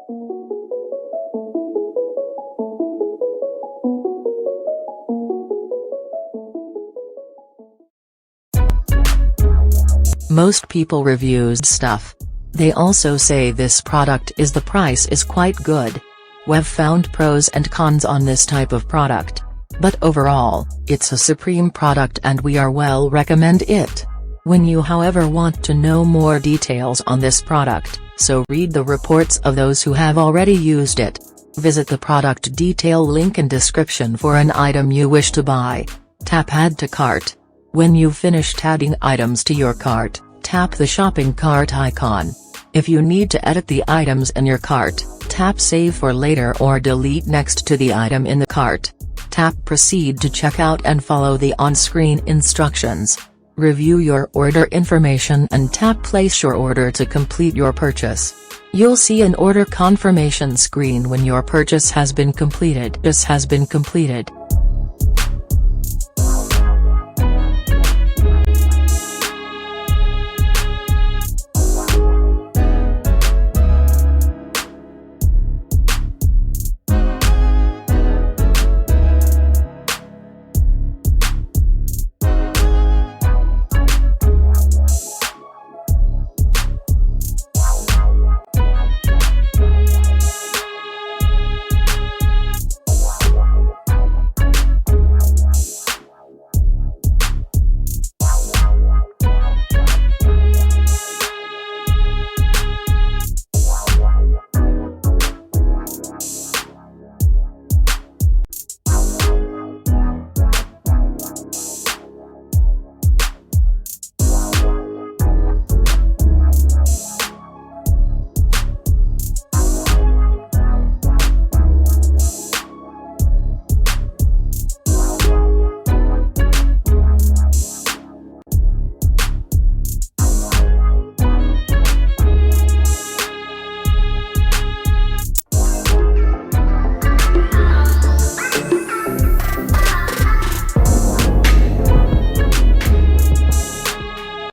Most people reviews stuff. They also say this product is the price is quite good. We've found pros and cons on this type of product. But overall, it's a supreme product and we are well recommend it. When you however want to know more details on this product, so read the reports of those who have already used it. Visit the product detail link in description for an item you wish to buy. Tap add to cart. When you've finished adding items to your cart, tap the shopping cart icon. If you need to edit the items in your cart, tap save for later or delete next to the item in the cart. Tap proceed to checkout and follow the on-screen instructions. Review your order information and tap place your order to complete your purchase. You'll see an order confirmation screen when your purchase has been completed.